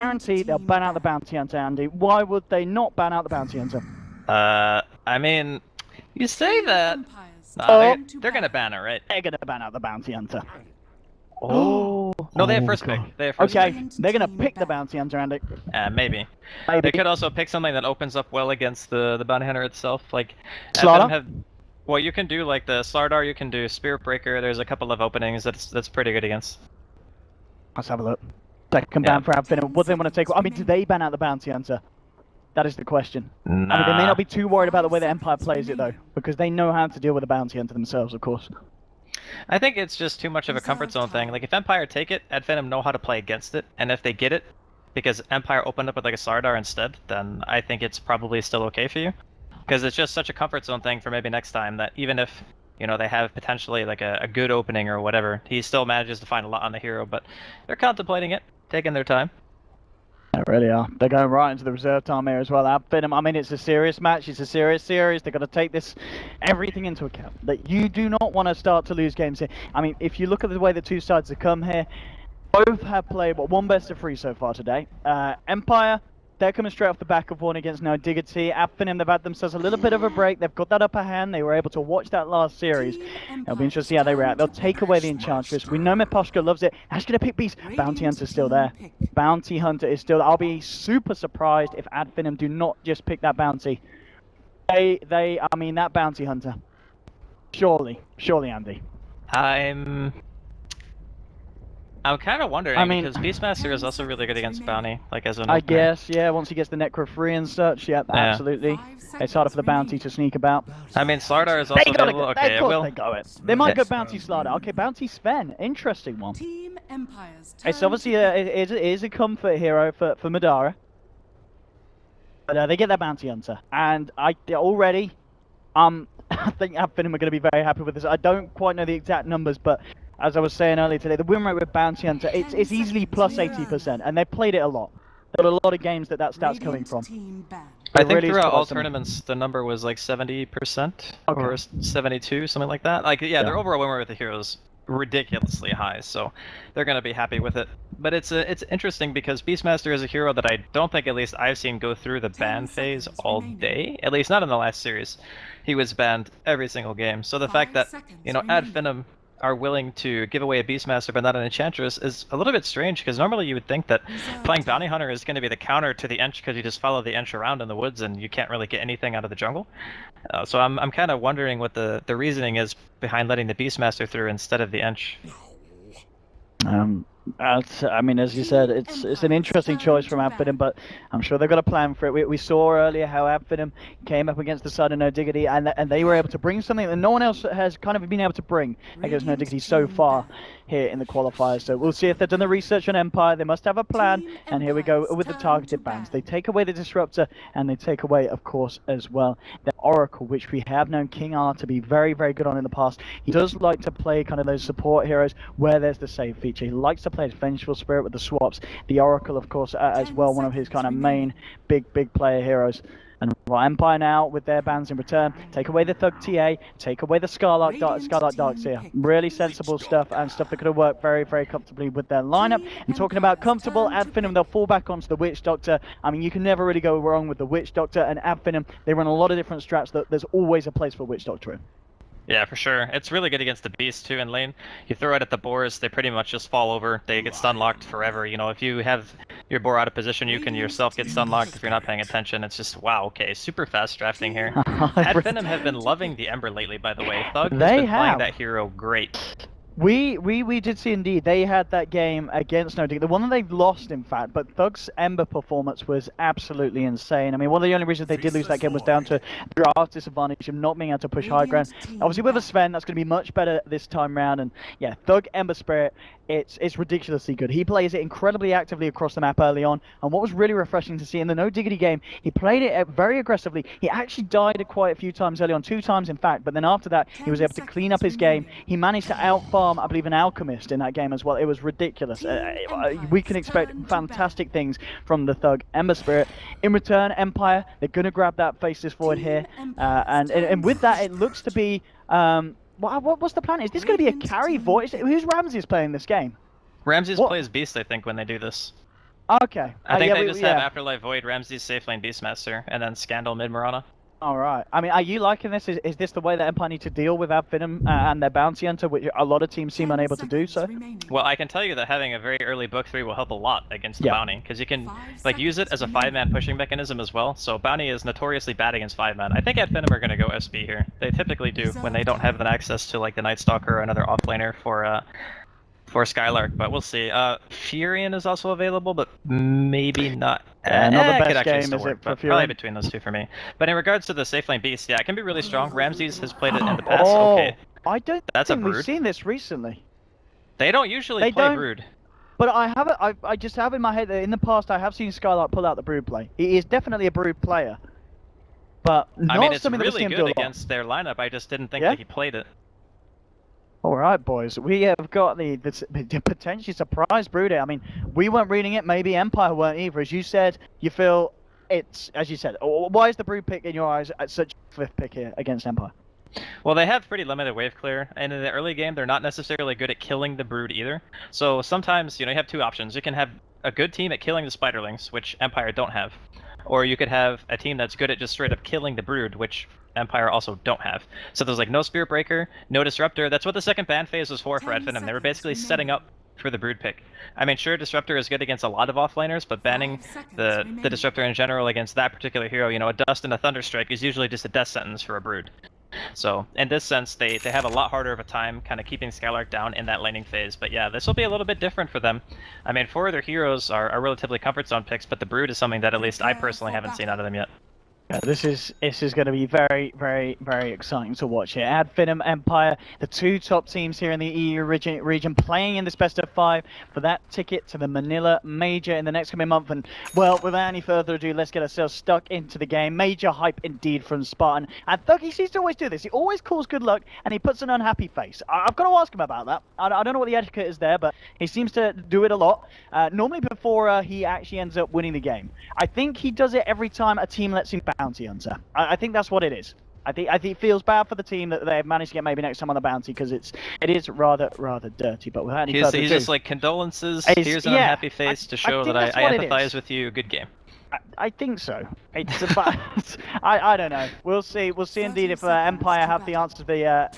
Guarantee they'll ban out the bounty hunter, Andy. Why would they not ban out the bounty hunter? I mean, you say that. They're gonna ban it, right? They're gonna ban out the bounty hunter. Oh. No, they have first pick. They have first Okay, pick. they're gonna pick the bounty hunter, Andy. Maybe. Maybe. They could also pick something that opens up well against the bounty hunter itself. Like, Slaughter? well, you can do like the Slardar, you can do Spirit Breaker. There's a couple of openings that's pretty good against. Let's have a look. Second ban for Finem. What do they want to take? I mean, do they ban out the bounty hunter? That is the question. Nah. I mean, they may not be too worried about the way the Empire plays it, though, because they know how to deal with the bounty hunter themselves, of course. I think it's just too much of a comfort zone thing. Like, if Empire take it, Finem know how to play against it, and if they get it, because Empire opened up with like a Slardar instead, then I think it's probably still okay for you. Because it's just such a comfort zone thing for maybe next time that even if, you know, they have potentially like a good opening or whatever, he still manages to find a lot on the hero, but they're contemplating it, taking their time. They really are. They're going right into the reserve time here as well. Finem, I mean, it's a serious match. It's a serious series. They've got to take everything into account. That you do not want to start to lose games here. I mean, if you look at the way the two sides have come here, both have played, one best of 3 so far today. Empire, they're coming straight off the back of one against No Diggity. Finem, they've had themselves a little bit of a break. They've got that upper hand. They were able to watch that last series. It'll be interesting to see how they react. They'll take away the Enchantress. We know Miposhka loves it. Actually going to pick Beast. Bounty Hunter's still there. Bounty Hunter is still there. I'll be super surprised if Finem do not just pick that bounty. I mean, that Bounty Hunter. Surely, Andy. I'm kind of wondering, because Beastmaster is also really good against Bounty, like as an opener. I guess, yeah, once he gets the Necro free and such, yeah, absolutely. It's harder for the Bounty to sneak about. I mean, Slardar is also available. Okay, it will. They go it. They might go Bounty Slardar. Okay, Bounty Sven, interesting one. It's obviously it is a comfort hero for Madara. But they get their Bounty Hunter. And I think Finem are going to be very happy with this. I don't quite know the exact numbers, but as I was saying earlier today, the win rate with Bounty Hunter, it's easily plus 80%, and they've played it a lot. There are a lot of games that stat's coming from. I think throughout all tournaments, the number was like 70% or 72, something like that. Like, yeah, their overall win rate with the heroes ridiculously high, so they're going to be happy with it. But it's interesting because Beastmaster is a hero that I don't think, at least I've seen, go through the ban phase all day. At least not in the last series. He was banned every single game. So the fact that, you know, Finem are willing to give away a Beastmaster but not an Enchantress is a little bit strange, because normally you would think that playing Bounty Hunter is going to be the counter to the Ench, because you just follow the Ench around in the woods and you can't really get anything out of the jungle. So I'm kind of wondering what the reasoning is behind letting the Beastmaster through instead of the Ench. I mean, as you said, it's an interesting choice from Finem, but I'm sure they've got a plan for it. We saw earlier how Finem came up against the side of No Diggity, and they were able to bring something that no one else has kind of been able to bring against No Diggity so far here in the qualifiers. So we'll see if they've done the research on Empire. They must have a plan, and here we go with the targeted bans. They take away the Disruptor, and they take away, of course, as well, the Oracle, which we have known King R to be very, very good on in the past. He does like to play kind of those support heroes where there's the save feature. He likes to play his Vengeful Spirit with the swaps. The Oracle, of course, as well, one of his kind of main big player heroes. And Empire now, with their bans in return, take away the Thug TA, take away the Scarlet Darkseer. Really sensible stuff, and stuff that could have worked very, very comfortably with their lineup. And talking about comfortable, Finem, they'll fall back onto the Witch Doctor. I mean, you can never really go wrong with the Witch Doctor, and Finem, they run a lot of different strats that there's always a place for Witch Doctor in. Yeah, for sure. It's really good against the Beast, too, in lane. You throw it at the boars, they pretty much just fall over. They get stun locked forever. You know, if you have your boar out of position, you can yourself get stun locked if you're not paying attention. It's just, wow, okay, super fast drafting here. Finem have been loving the Ember lately, by the way. Thug has been playing that hero great. We did see indeed. They had that game against No Diggity, the one that they've lost, in fact, but Thug's Ember performance was absolutely insane. I mean, one of the only reasons they did lose that game was down to draft disadvantage of not being able to push high ground. Obviously, with a Sven, that's going to be much better this time round, and yeah, Thug Ember Spirit, it's ridiculously good. He plays it incredibly actively across the map early on, and what was really refreshing to see in the No Diggity game, he played it very aggressively. He actually died quite a few times early on, 2 times in fact, but then after that, he was able to clean up his game. He managed to outfarm, I believe, an Alchemist in that game as well. It was ridiculous. We can expect fantastic things from the Thug Ember Spirit. In return, Empire, they're going to grab that Faceless Void here, and with that, it looks to be... what's the plan? Is this going to be a carry void? Who's Ramses playing this game? Ramses plays Beast, I think, when they do this. Okay. I think they just have Afterlife Void, Ramses, Safe Lane, Beastmaster, and then Scandal mid Mirana. All right. I mean, are you liking this? Is this the way that Empire need to deal with Finem and their Bounty Hunter, which a lot of teams seem unable to do so? Well, I can tell you that having a very early book 3 will help a lot against the Bounty, because you can like use it as a 5-man pushing mechanism as well. So Bounty is notoriously bad against 5-man. I think Finem are going to go SB here. They typically do when they don't have the access to like the Night Stalker or another offlaner for Skylark, but we'll see. Furion is also available, but maybe not. Not the best game, is it, for Furion? Probably between those two for me. But in regards to the Safe Lane Beast, yeah, it can be really strong. Ramses has played it in the past. Okay. I don't think we've seen this recently. They don't usually play Brood. But I just have in my head that in the past I have seen Skylark pull out the Brood play. He is definitely a Brood player. But not I mean, it's something really that good against their lineup. I just didn't think that he played it. All right, boys. We have got the potentially surprise Brood. I mean, we weren't reading it. Maybe Empire weren't either. As you said, you feel it's, as you said, why is the Brood pick in your eyes at such a fifth pick here against Empire? Well, they have pretty limited wave clear, and in the early game, they're not necessarily good at killing the Brood either. So sometimes, you know, you have two options. You can have a good team at killing the Spiderlings, which Empire don't have. Or you could have a team that's good at just straight up killing the Brood, which Empire also don't have. So there's like no Spirit Breaker, no Disruptor. That's what the second ban phase was for Finem. They were basically setting up for the Brood pick. I mean, sure, Disruptor is good against a lot of offlaners, but banning the Disruptor in general against that particular hero, you know, a Dust and a Thunderstrike is usually just a death sentence for a Brood. So, in this sense, they have a lot harder of a time kind of keeping Skylark down in that laning phase. But yeah, this will be a little bit different for them. I mean, 4 of their heroes are relatively comfort zone picks, but the Brood is something that at least I personally haven't seen out of them yet. Yeah, this is going to be very, very, very exciting to watch here. Finem, Empire, the two top teams here in the EU region playing in this best of 5 for that ticket to the Manila Major in the next coming month. And, well, without any further ado, let's get ourselves stuck into the game. Major hype indeed from Spartan. And Thug, he seems to always do this. He always calls good luck, and he puts an unhappy face. I've got to ask him about that. I don't know what the etiquette is there, but he seems to do it a lot. Normally before he actually ends up winning the game. I think he does it every time a team lets him Bounty Hunter. I think that's what it is. I think it feels bad for the team that they've managed to get maybe next time on the Bounty because it is rather dirty. But without any further ado, he's just like condolences. Here's an unhappy face to show that I empathize with you. Good game. I think so. It's about, I don't know. We'll see. We'll see indeed if Empire have the answer to the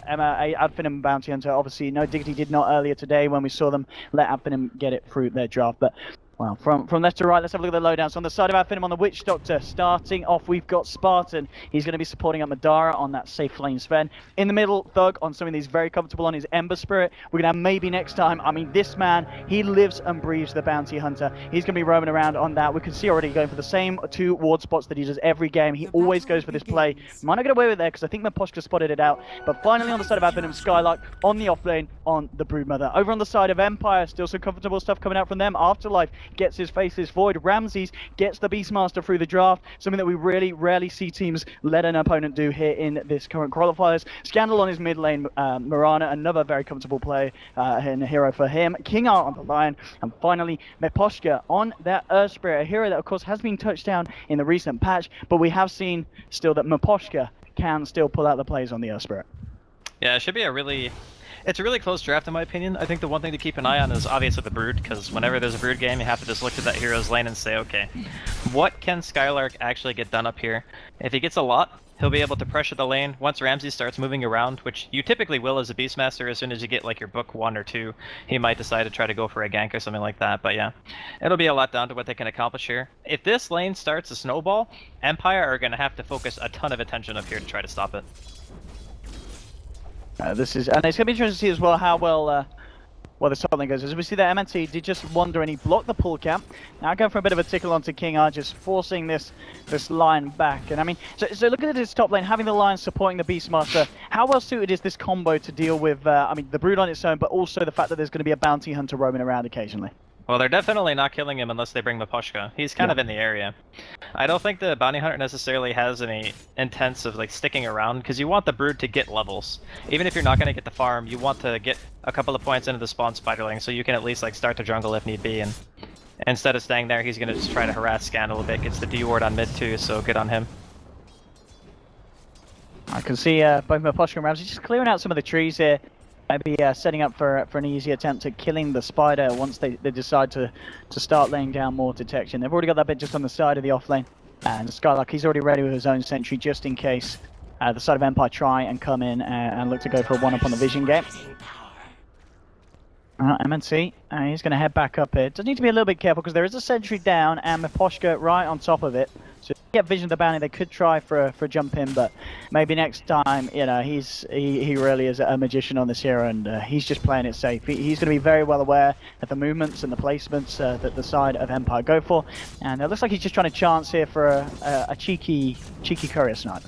Finem Bounty Hunter. Obviously, no Diggity did not earlier today when we saw them let Finem get it through their draft, but. Well, from left to right, let's have a look at the lowdowns. On the side of Finem on the Witch Doctor, starting off, we've got Spartan. He's going to be supporting up Madara on that safe lane Sven. In the middle, Thug on something he's very comfortable on his Ember Spirit. We're going to have maybe next time. I mean, this man, he lives and breathes the Bounty Hunter. He's going to be roaming around on that. We can see already going for the same 2 ward spots that he does every game. He always goes for this play. Might not get away with it there because I think Maposhka spotted it out. But finally on the side of Finem, Skylark on the off lane on the Broodmother. Over on the side of Empire, still some comfortable stuff coming out from them. Afterlife gets his faces void. Ramses gets the Beastmaster through the draft, something that we really rarely see teams let an opponent do here in this current qualifiers. Scandal on his mid lane, Mirana, another very comfortable play and a hero for him. King Art on the line, and finally Meposhka on that Earth Spirit, a hero that of course has been touched down in the recent patch, but we have seen still that Meposhka can still pull out the plays on the Earth Spirit. Yeah, it should be it's a really close draft in my opinion. I think the one thing to keep an eye on is obviously the Brood, because whenever there's a Brood game, you have to just look at that hero's lane and say, okay, what can Skylark actually get done up here? If he gets a lot, he'll be able to pressure the lane. Once Ramses starts moving around, which you typically will as a Beastmaster, as soon as you get like your book 1 or 2, he might decide to try to go for a gank or something like that. But yeah, it'll be a lot down to what they can accomplish here. If this lane starts to snowball, Empire are going to have to focus a ton of attention up here to try to stop it. And it's going to be interesting to see as well how well this top lane goes. As we see that MNT did just wander and he blocked the pull camp. Now going for a bit of a tickle onto King R, just forcing this line back. And I mean, so looking at this top lane, having the Lion supporting the Beastmaster, how well suited is this combo to deal with, I mean, the Brood on its own, but also the fact that there's going to be a Bounty Hunter roaming around occasionally? Well, they're definitely not killing him unless they bring Maposhka. He's kind of in the area. I don't think the Bounty Hunter necessarily has any intents of like sticking around, because you want the Brood to get levels. Even if you're not going to get the farm, you want to get a couple of points into the spawn Spiderling, so you can at least like start the jungle if need be. And instead of staying there, he's going to just try to harass Scandal a bit. Gets the D ward on mid too, so good on him. I can see both Maposhka and Ramsey just clearing out some of the trees here. Maybe setting up for an easy attempt at killing the spider once they decide to start laying down more detection. They've already got that bit just on the side of the off lane. And Skylark, he's already ready with his own sentry just in case the side of Empire try and come in and look to go for a one-up on the vision gate. MNC, he's going to head back up here. Does need to be a little bit careful because there is a sentry down and Miposhka right on top of it. So if you get vision of the bounty, they could try for a jump in, but maybe next time, you know, he really is a magician on this hero, and he's just playing it safe. He's going to be very well aware of the movements and the placements that the side of Empire go for, and it looks like he's just trying to chance here for a cheeky courier snipe.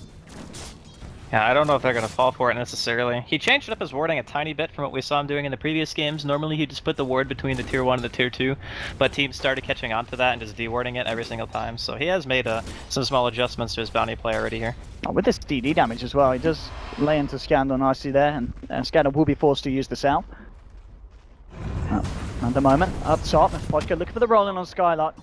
Yeah, I don't know if they're going to fall for it necessarily. He changed up his warding a tiny bit from what we saw him doing in the previous games. Normally he just put the ward between the tier 1 and the tier 2, but teams started catching on to that and just dewarding it every single time. So he has made some small adjustments to his bounty play already here. With this DD damage as well, he does lay into Scandal nicely there, and Scandal will be forced to use the South. At the moment, up top, Miposhka looking for the rolling on Skylark.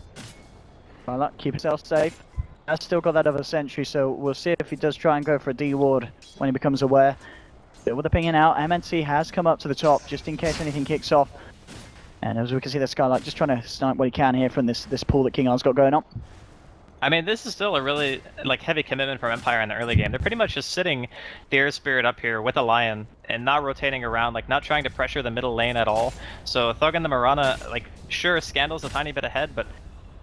Skylark, keep yourself safe. Has still got that other sentry, so we'll see if he does try and go for a D-ward when he becomes aware. Still with the pinging out, MNC has come up to the top just in case anything kicks off. And as we can see, the Skylark just trying to snipe what he can here from this pool that King R's got going on. I mean, this is still a really heavy commitment from Empire in the early game. They're pretty much just sitting the Air Spirit up here with a Lion and not rotating around, not trying to pressure the middle lane at all. So Thug and the Mirana, sure, Scandal's a tiny bit ahead, but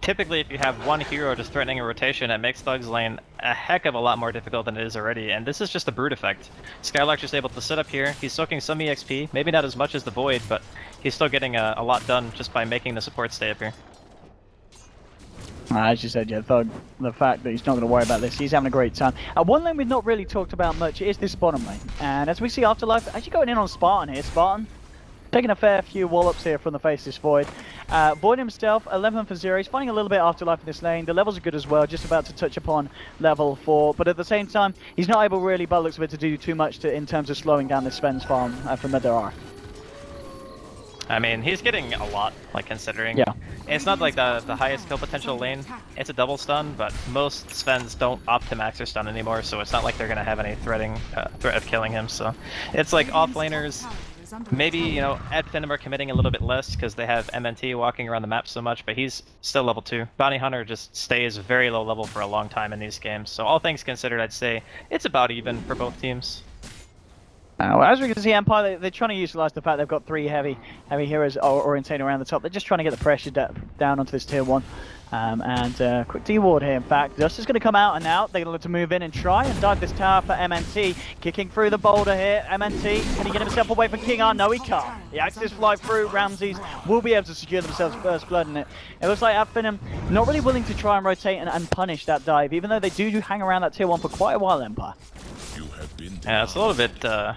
typically if you have one hero just threatening a rotation, it makes Thug's lane a heck of a lot more difficult than it is already, and this is just a brute effect. Skylark's just able to sit up here, he's soaking some EXP, maybe not as much as the Void, but he's still getting a lot done just by making the support stay up here. As you said, yeah, Thug, the fact that he's not going to worry about this, he's having a great time. One lane we've not really talked about much is this bottom lane, and as we see Afterlife, actually going in on Spartan here. Spartan taking a fair few wallops here from the Faceless Void. Void himself, 11 for 0. He's finding a little bit Afterlife in this lane. The levels are good as well, just about to touch upon level 4. But at the same time, he's not able really, by the looks of it, to do too much in terms of slowing down the Sven's farm from Medar. I mean, he's getting a lot, considering. Yeah. It's not the highest kill potential lane. It's a double stun, but most Svens don't opt to max their stun anymore, so it's not like they're going to have any threat of killing him. So it's off laners. Maybe, at Finem are committing a little bit less because they have MNT walking around the map so much, but he's still level 2. Bounty Hunter just stays very low level for a long time in these games. So all things considered, I'd say it's about even for both teams. Well, as we can see, Empire, they're trying to utilize the fact they've got 3 heavy heroes orientating around the top. They're just trying to get the pressure down onto this tier 1. Quick D-ward here, in fact. Dust is going to come out, and now they're going to move in and try and dive this tower for MNT. Kicking through the boulder here. MNT, can he get himself away from King R? No, he can't. The Axis fly through. Ramses will be able to secure themselves first blood in it. It looks like Finem not really willing to try and rotate and punish that dive, even though they do hang around that tier 1 for quite a while, Empire. Yeah, it's a little bit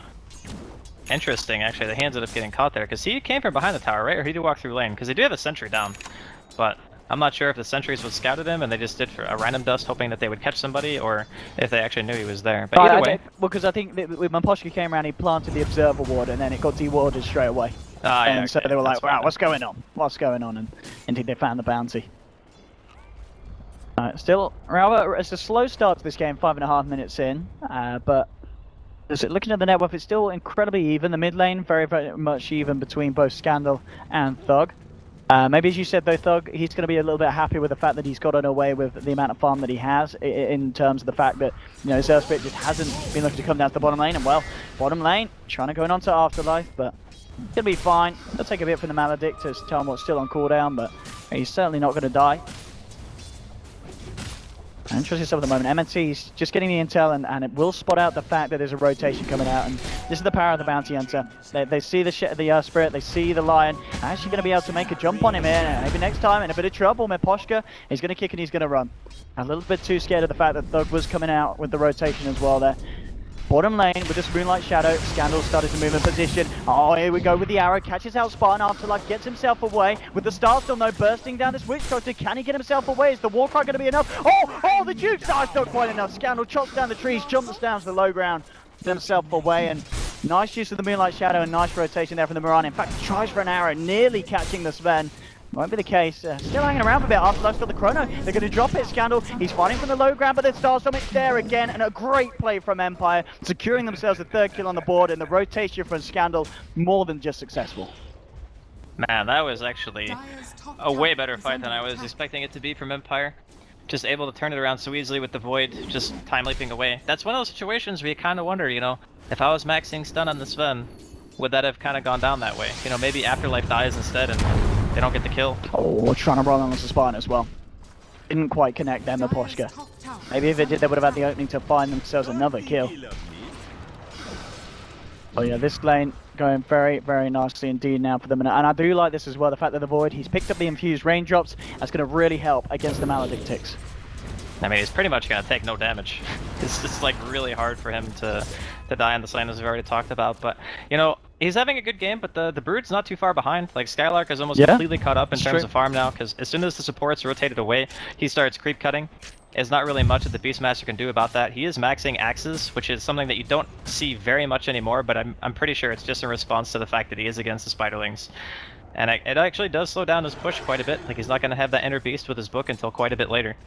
interesting, actually. The hands ended up getting caught there, because he came from behind the tower, right? Or he did walk through lane, because they do have a sentry down. But I'm not sure if the sentries would scouted him and they just did for a random dust hoping that they would catch somebody, or if they actually knew he was there. But either way. Well, because I think when Miposhka came around, he planted the observer ward and then it got de-warded straight away. Yeah, so they were like, wow, what's going on? What's going on? And indeed they found the bounty. Still, rather, it's a slow start to this game, 5.5 minutes in, but looking at the net worth, it's still incredibly even. The mid lane, very, very much even between both Scandal and Thug. Maybe as you said though, Thug, he's going to be a little bit happy with the fact that he's gotten away with the amount of farm that he has, in terms of the fact that, his Earth Spirit just hasn't been looking to come down to the bottom lane. And well, bottom lane, trying to go on to Afterlife, but he's going to be fine. He'll take a bit from the Maledict as tell him what's still on cooldown, but he's certainly not going to die. Interesting stuff at the moment. MNC's just getting the intel, and it will spot out the fact that there's a rotation coming out, and this is the power of the Bounty Hunter. They see the Spirit, they see the Lion, actually going to be able to make a jump on him here, and maybe next time in a bit of trouble. Miposhka, he's going to kick and he's going to run. A little bit too scared of the fact that Thug was coming out with the rotation as well there. Bottom lane with this Moonlight Shadow, Scandal started to move in position. Oh, here we go with the arrow, catches out Spartan. Afterlife gets himself away with the Starstone though bursting down this Witch Doctor. Can he get himself away? Is the Warcry going to be enough? Oh, the Duke! No, it's not quite enough. Scandal chops down the trees, jumps down to the low ground, gets himself away, and nice use of the Moonlight Shadow and nice rotation there from the Moran. In fact, tries for an arrow, nearly catching the Sven. Won't be the case. Still hanging around for a bit. Afterlife's got the chrono. They're going to drop it. Scandal, he's fighting from the low ground, but the Starstorm there again. And a great play from Empire, securing themselves a 3rd kill on the board. And the rotation from Scandal, more than just successful. Man, that was actually a way better fight than I was expecting it to be from Empire. Just able to turn it around so easily with the Void, just time leaping away. That's one of those situations where you kind of wonder, you know, if I was maxing stun on the Sven, would that have kind of gone down that way? You know, maybe Afterlife dies instead and they don't get the kill. Oh, trying to roll on the Spartan as well. Didn't quite connect them, the Poshka. Maybe if it did, they would have had the opening to find themselves another kill. Oh yeah, this lane going very, very nicely indeed now for them. And I do like this as well, the fact that the Void, he's picked up the infused raindrops. That's going to really help against the Maledictics. I mean, he's pretty much going to take no damage. It's just like really hard for him to die on this lane, as we've already talked about. But, you know, he's having a good game, but the Brood's not too far behind. Like, Skylark is almost completely caught up in terms of farm now, because as soon as the support's rotated away, he starts creep cutting. There's not really much that the Beastmaster can do about that. He is maxing axes, which is something that you don't see very much anymore, but I'm pretty sure it's just in response to the fact that he is against the Spiderlings. And it actually does slow down his push quite a bit. Like, he's not going to have that Inner Beast with his book until quite a bit later.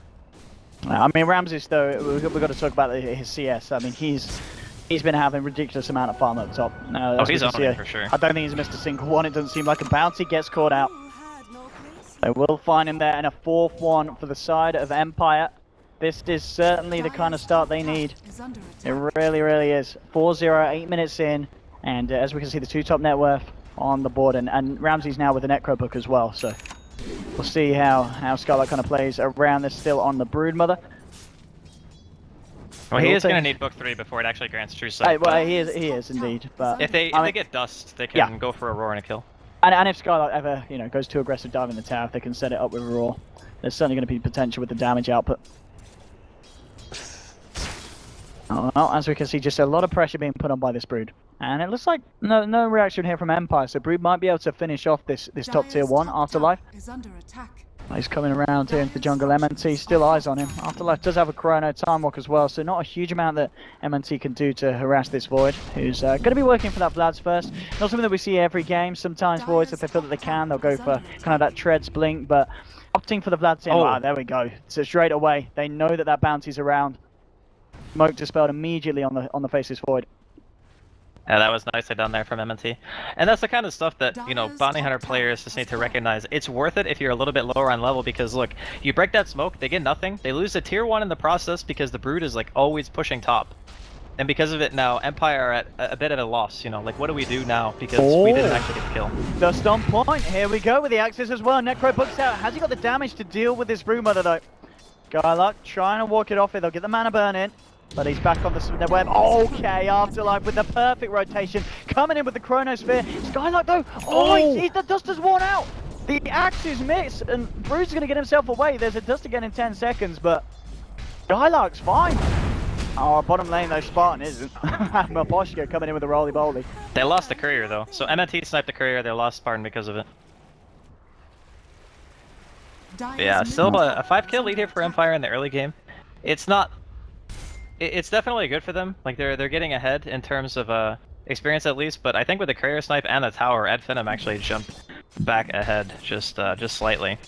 I mean, Ramses, though, we've got to talk about his CS. I mean, he's been having a ridiculous amount of farm up top. Oh, he's on it for sure. I don't think he's missed a single one. It doesn't seem like a bounty gets caught out. They will find him there, and a 4th one for the side of Empire. This is certainly the kind of start they need. It really, really is. 4-0, 8 minutes in, and as we can see, the 2 top net worth on the board, and Ramses now with the Necro book as well, so we'll see how Scarlet kind of plays around this still on the Broodmother. Well, he is going to need book 3 before it actually grants true sight. Well, he is indeed, but if they get dust, they can go for a roar and a kill. And if Scarlet ever, you know, goes too aggressive diving the tower, if they can set it up with a roar, there's certainly going to be potential with the damage output. Well, as we can see, just a lot of pressure being put on by this Brood. And it looks like no reaction here from Empire, so Brood might be able to finish off this top tier 1, Afterlife. He's coming around here into the jungle. MNT, still eyes on him. Afterlife does have a Chrono Time Walk as well, so not a huge amount that MNT can do to harass this Void, who's going to be working for that Vlad's first. Not something that we see every game. Sometimes Voids, if they feel that they can, they'll go for kind of that Treads blink, but opting for the Vlad's in. Oh, there we go. So straight away, they know that bounty's around. Smoke dispelled immediately on the faceless Void. Yeah, that was nicely done there from MNT. And that's the kind of stuff that, you know, Bounty Hunter players just need to recognize. It's worth it if you're a little bit lower on level, because look, you break that smoke, they get nothing. They lose a tier 1 in the process because the Brood is like always pushing top. And because of it now, Empire are at a bit at a loss, you know, like what do we do now? Because we didn't actually get the kill. Just on point, here we go with the axes as well. Necro books out. Has he got the damage to deal with this Broodmother though? Skylark trying to walk it off it, they'll get the mana burn in. But he's back on the web. Okay, Afterlife with the perfect rotation. Coming in with the Chronosphere. Skylark though. The dust has worn out. The axe is missed. And Bruce is going to get himself away. There's a dust again in 10 seconds. But Skylark's fine. Oh, bottom lane though, Spartan isn't. Maposhka coming in with a roly-boly. They lost the courier though. So MNT sniped the courier. They lost Spartan because of it. Yeah, still a 5-kill lead here for Empire in the early game. It's not... It's definitely good for them. Like they're getting ahead in terms of experience at least, but I think with the courier snipe and the tower, Finem actually jumped back ahead just slightly.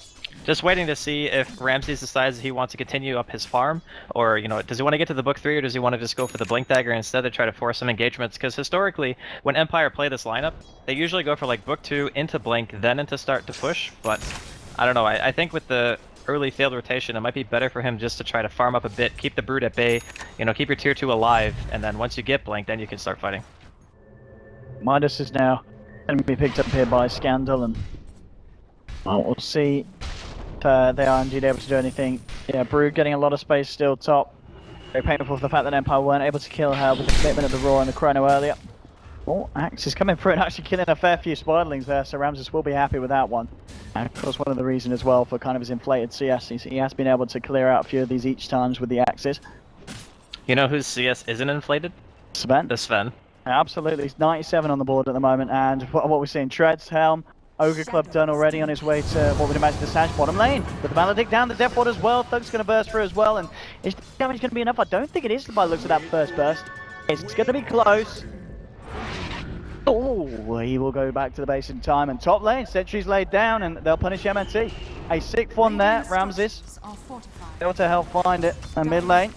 Just waiting to see if Ramses decides he wants to continue up his farm, or you know, does he want to get to the book 3, or does he want to just go for the blink dagger instead to try to force some engagements? Because historically, when Empire play this lineup, they usually go for like book 2 into blink, then into start to push. But I don't know. I think with the early failed rotation, it might be better for him just to try to farm up a bit, keep the Brood at bay, you know, keep your tier 2 alive, and then once you get blink, then you can start fighting. Midas is now going to be picked up here by Scandal, and well, we'll see if they are indeed able to do anything. Yeah, Brood getting a lot of space still top. Very painful for the fact that Empire weren't able to kill her with the commitment of the Roar and the Chrono earlier. Oh, Axe is coming through and actually killing a fair few Spiderlings there, so Ramses will be happy with that one. And of course, one of the reasons as well for kind of his inflated CS, he has been able to clear out a few of these each times with the Axes. You know whose CS isn't inflated? Sven. The Sven. Absolutely, he's 97 on the board at the moment, and what we're seeing, Treads, Helm, Ogre Club done already on his way to what we'd imagine the Sash bottom lane. With the Maledict down, the Death Ward as well, Thug's going to burst through as well, and is damage going to be enough? I don't think it is by the looks of that first burst. It's going to be close. Oh, he will go back to the base in time. And top lane, sentries laid down, and they'll punish MNT. A sick one there, Ramses. Able to help find it. And mid lane,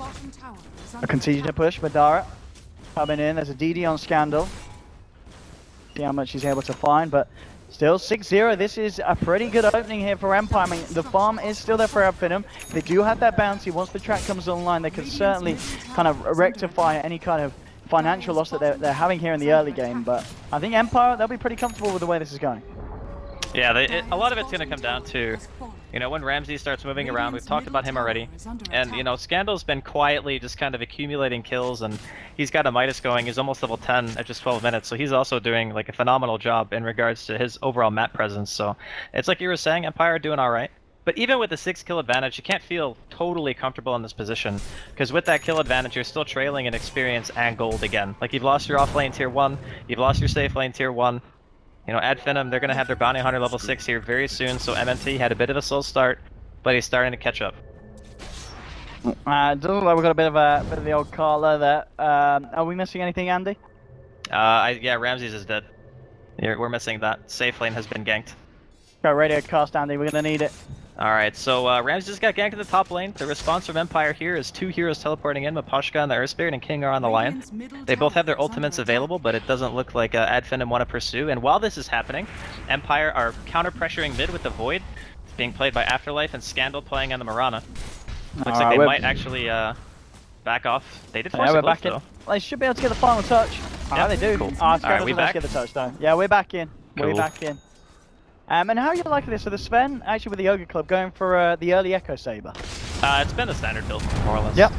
a continue to push. Madara coming in. There's a DD on Scandal. See how much he's able to find, but still 6-0. This is a pretty good opening here for Empire. I mean, the farm is still there for Finem. They do have that bounty. Once the track comes online, they can certainly kind of rectify any kind of financial loss that they're having here in the early game. But I think Empire, they'll be pretty comfortable with the way this is going. Yeah, a lot of it's going to come down to, you know, when Ramsey starts moving around. We've talked about him already. And, you know, Scandal's been quietly just kind of accumulating kills, and he's got a Midas going. He's almost level 10 at just 12 minutes, so he's also doing, like, a phenomenal job in regards to his overall map presence. So it's like you were saying, Empire are doing all right. But even with the 6-kill advantage, you can't feel totally comfortable in this position, because with that kill advantage, you're still trailing in experience and gold again. Like, you've lost your off lane tier 1, you've lost your safe lane tier 1. You know, at Finem, they're going to have their bounty hunter level 6 here very soon, so MNT had a bit of a slow start, but he's starting to catch up. Doesn't look like we've got a bit of the old Carla there. Are we missing anything, Andy? Yeah, Ramses is dead. We're missing that. Safe lane has been ganked. Go radio cast, Andy. We're going to need it. Alright, so Ramses got ganked in the top lane. The response from Empire here is 2 heroes teleporting in. Maposhka and the Earth Spirit and King are on the line. They both have their ultimates available, but it doesn't look like Ad Finem want to pursue. And while this is happening, Empire are counter-pressuring mid with the Void. It's being played by Afterlife and Scandal playing on the Mirana. Looks like they might actually back off. They did force a glyph, though. They should be able to get the final touch. Yeah, they do. Cool. Scandal doesn't get the touch, though. Yeah, we're back in. Cool. We're back in. And how are you liking this? So the Sven, actually with the Yoga Club, going for the early Echo Saber. It's been a standard build, more or less. Yep.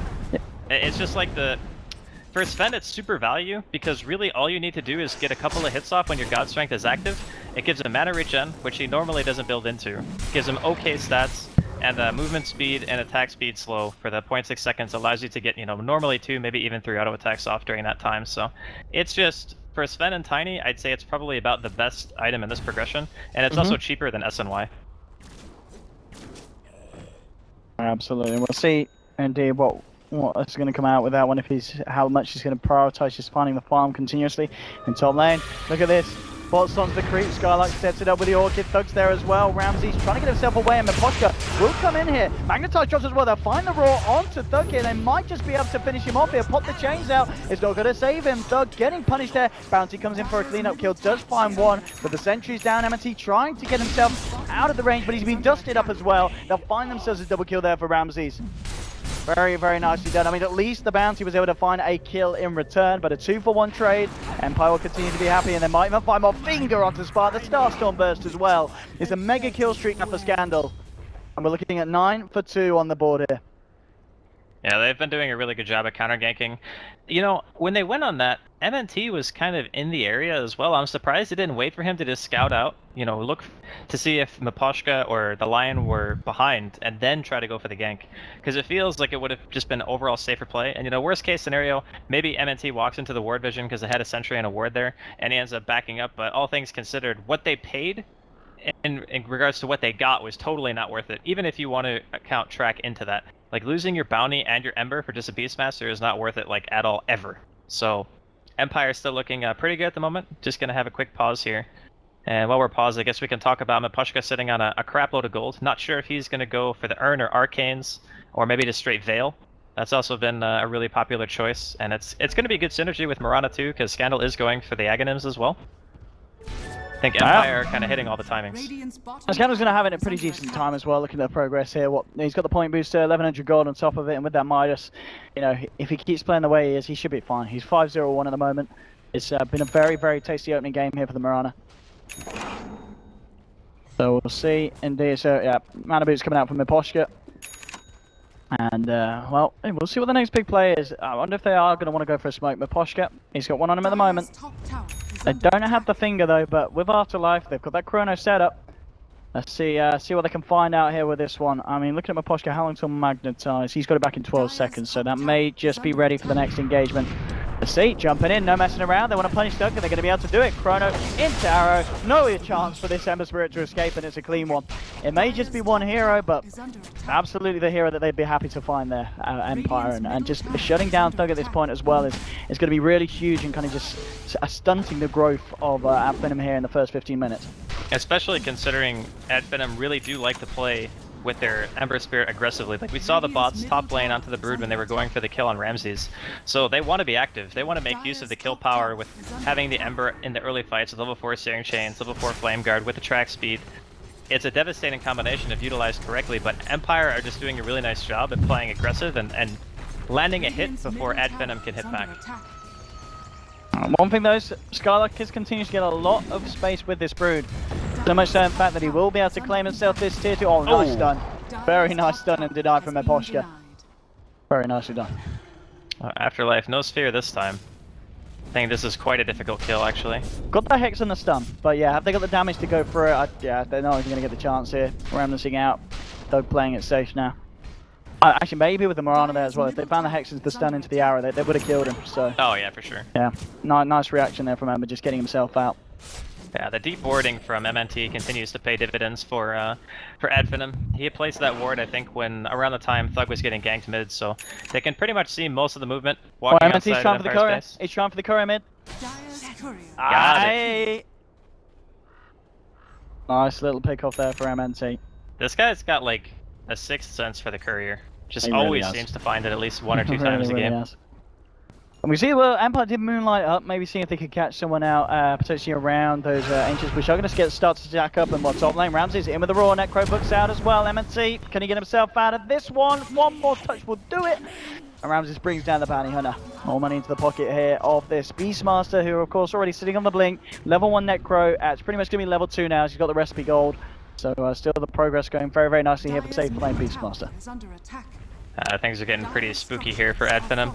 It's just like for Sven, it's super value, because really all you need to do is get a couple of hits off when your God Strength is active. It gives him mana regen, which he normally doesn't build into. Gives him okay stats, and movement speed and attack speed slow for the 0.6 seconds allows you to get, you know, normally 2, maybe even 3 auto attacks off during that time. So it's just, for Sven and Tiny, I'd say it's probably about the best item in this progression, and it's also cheaper than SNY. Absolutely. We'll see indeed what is going to come out with that one, if how much he's going to prioritize just finding the farm continuously in top lane. Look at this. Bots onto the creep. Skylark sets it up with the Orchid. Thugs there as well. Ramsey's trying to get himself away, and Maposhka will come in here. Magnetize drops as well. They'll find the Raw onto Thug here. They might just be able to finish him off here. Pop the chains out. It's not going to save him. Thug getting punished there. Bounty comes in for a cleanup kill. Does find one, but the sentry's down. MNT trying to get himself out of the range, but he's been dusted up as well. They'll find themselves a double kill there for Ramses. Very, very nicely done. I mean, at least the bounty was able to find a kill in return, but a 2-for-1 trade. Empire will continue to be happy, and they might even find more finger onto Spark. The Starstorm burst as well. It's a mega kill streak now for Scandal. And we're looking at 9-for-2 on the board here. Yeah, they've been doing a really good job at counter-ganking. You know, when they went on that, MNT was kind of in the area as well. I'm surprised they didn't wait for him to just scout out, you know, look to see if Maposhka or the Lion were behind, and then try to go for the gank. Because it feels like it would have just been overall safer play. And, you know, worst case scenario, maybe MNT walks into the ward vision because they had a sentry and a ward there, and he ends up backing up. But all things considered, what they paid in regards to what they got was totally not worth it, even if you want to count track into that. Like, losing your bounty and your Ember for just a Beastmaster is not worth it, like, at all, ever. So, Empire is still looking pretty good at the moment. Just gonna have a quick pause here. And while we're paused, I guess we can talk about Maposhka sitting on a crap load of gold. Not sure if he's gonna go for the Urn or Arcanes, or maybe just straight Veil. That's also been a really popular choice. And it's gonna be good synergy with Mirana too, because Scandal is going for the Aghanims as well. I think Empire are kind of hitting all the timings. Scandal's going to have it in a pretty decent time as well, looking at the progress here. He's got the point booster, 1100 gold on top of it, and with that Midas, you know, if he keeps playing the way he is, he should be fine. He's 5-0-1 at the moment. It's been a very, very tasty opening game here for the Mirana. So we'll see. Indeed, so yeah, Mana Boot's coming out from Maposhka. And, well, we'll see what the next big play is. I wonder if they are going to want to go for a smoke. Maposhka, he's got one on him at the moment. They don't have the finger though, but with Afterlife, they've got that chrono set up. Let's see what they can find out here with this one. I mean, looking at Maposhka, how long till magnetize? He's got it back in 12 seconds, so that may just be ready for the next engagement. Let's see, jumping in, no messing around. They want to punish Doug, and they're going to be able to do it. Chrono into Arrow. No chance for this Ember Spirit to escape, and it's a clean one. It may just be one hero, but absolutely the hero that they'd be happy to find there, Empire. And just shutting down Thug at this point as well is going to be really huge and kind of just stunting the growth of Finem here in the first 15 minutes. Especially considering Finem really do like to play with their Ember Spirit aggressively. Like we saw the bots top lane onto the Brood when they were going for the kill on Ramses. So they want to be active. They want to make use of the kill power with having the Ember in the early fights with level 4 Searing Chains, level 4 Flame Guard with the track speed. It's a devastating combination if utilized correctly, but Empire are just doing a really nice job at playing aggressive and landing a hit before Finem can hit back. One thing though, Skylark continues to get a lot of space with this Brood. So much so in fact that he will be able to claim himself this tier 2. Oh, nice stun. Very nice stun and denied from Eposhka. Very nicely done. Afterlife, no sphere this time. I think this is quite a difficult kill actually. Got the Hex and the stun, but yeah, have they got the damage to go through it? Yeah, they're not even going to get the chance here. Remnanting out. Thug playing it safe now. Actually, maybe with the Morana there as well. If they found the Hex and the stun into the arrow, they would have killed him. So. Oh yeah, for sure. Yeah, nice reaction there from Ember, just getting himself out. Yeah, the deep warding from MNT continues to pay dividends for Finem. He had placed that ward, I think, when around the time Thug was getting ganked mid, so they can pretty much see most of the movement walking outside MNT's trying of for the Empire's courier. base. He's trying for the courier mid. Got it. Nice little pick off there for MNT. This guy's got like a sixth sense for the courier. Just He really always has. seems to find it at least one or two Really, times a really game. has. And we see, well, Empire did moonlight up, maybe seeing if they could catch someone out, potentially around those ancients, which are going to start to jack up. And top lane, Ramses in with the raw, Necro books out as well. MNT, can he get himself out of this one? One more touch will do it. And Ramses brings down the Bounty Hunter. More money into the pocket here of this Beastmaster, who are, of course, already sitting on the blink. Level 1 Necro, it's pretty much going to be level 2 now. She's got the recipe gold. So still the progress going very, very nicely here for the safe lane Beastmaster. Things are getting pretty spooky here for Finem.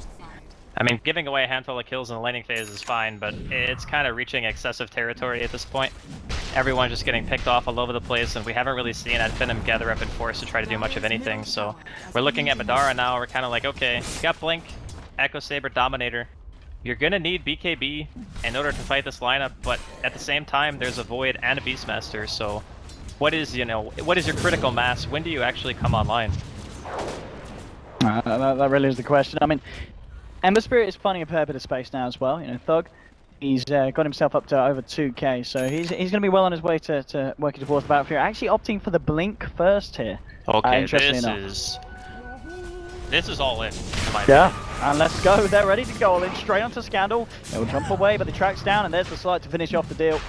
I mean, giving away a handful of kills in the laning phase is fine, but it's kind of reaching excessive territory at this point. Everyone's just getting picked off all over the place, and we haven't really seen Finem gather up in force to try to do much of anything. So we're looking at Madara now. We're kind of like, okay, you got Blink, Echo Saber, Dominator. You're gonna need BKB in order to fight this lineup, but at the same time, there's a Void and a Beastmaster. So what is your critical mass? When do you actually come online? That really is the question. I mean, Ember Spirit is finding a fair bit of space now as well. You know, Thug, he's got himself up to over 2k, so he's going to be well on his way to working towards the battlefield. Actually opting for the Blink first here. Okay, this is all in. And let's go. They're ready to go all in, straight onto Scandal. They'll jump away, but the track's down, and there's the slide to finish off the deal.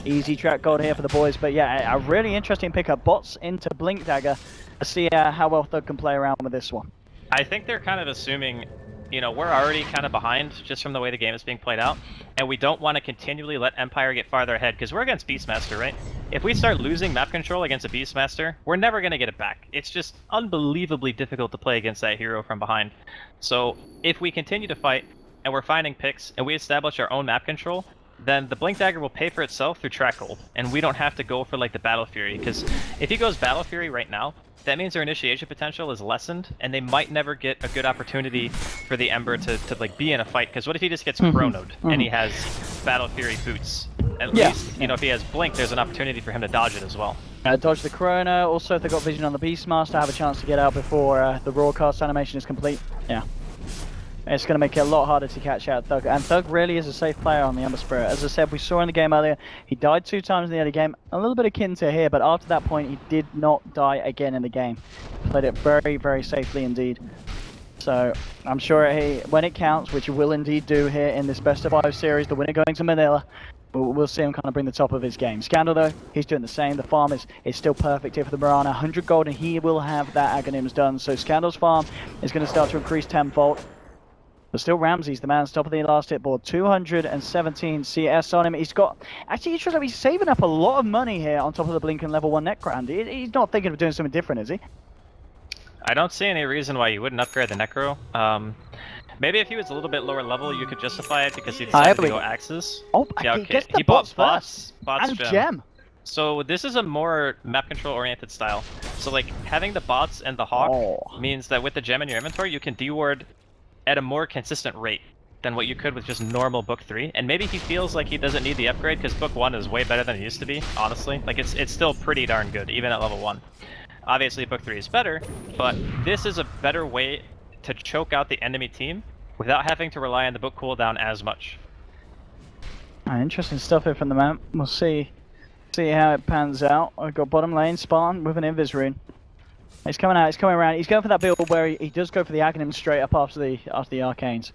Easy track gold here for the boys, but yeah, a really interesting pickup. Bots into Blink Dagger. Let's see how well Thug can play around with this one. I think they're kind of assuming, you know, we're already kind of behind just from the way the game is being played out, and we don't want to continually let Empire get farther ahead, because we're against Beastmaster, right? If we start losing map control against a Beastmaster, we're never going to get it back. It's just unbelievably difficult to play against that hero from behind. So if we continue to fight, and we're finding picks, and we establish our own map control, then the Blink Dagger will pay for itself through track gold, and we don't have to go for like the Battle Fury, because if he goes Battle Fury right now, that means their initiation potential is lessened, and they might never get a good opportunity for the Ember to like be in a fight, because what if he just gets chronoed and he has Battle Fury boots? At least, you know, if he has Blink, there's an opportunity for him to dodge it as well. Dodge the Chrono, also if they've got vision on the Beastmaster, have a chance to get out before the raw cast animation is complete. Yeah. It's going to make it a lot harder to catch out Thug, and Thug really is a safe player on the Ember Spirit. As I said, we saw in the game earlier, he died 2 times in the early game, a little bit akin to here, but after that point he did not die again in the game. Played it very, very safely indeed. So I'm sure when it counts, which he will indeed do here in this best of 5 series, the winner going to Manila, we'll see him kind of bring the top of his game. Scandal though, he's doing the same. The farm is still perfect here for the Mirana. 100 gold and he will have that Aghanims done. So Scandal's farm is going to start to increase tenfold. But still Ramses, the man's top of the last hit board, 217 CS on him. He's got, actually it shows like he's saving up a lot of money here on top of the Blink and level 1 Necro. He's not thinking of doing something different, is he? I don't see any reason why you wouldn't upgrade the Necro. Maybe if he was a little bit lower level, you could justify it because he decided to go Axes. Oh, yeah, okay. He bought bots and gem. So this is a more map control oriented style. So like having the bots and the Hawk means that with the gem in your inventory, you can deward at a more consistent rate. than what you could with just normal Book 3, and maybe he feels like he doesn't need the upgrade because Book 1 is way better than it used to be, honestly. Like, it's still pretty darn good, even at level 1. Obviously, Book 3 is better, but this is a better way to choke out the enemy team without having to rely on the Book cooldown as much. Interesting stuff here from the map. We'll see how it pans out. I've got bottom lane Spartan with an Invis rune. He's coming out, he's coming around. He's going for that build where he does go for the Aghanim straight up after the Arcanes.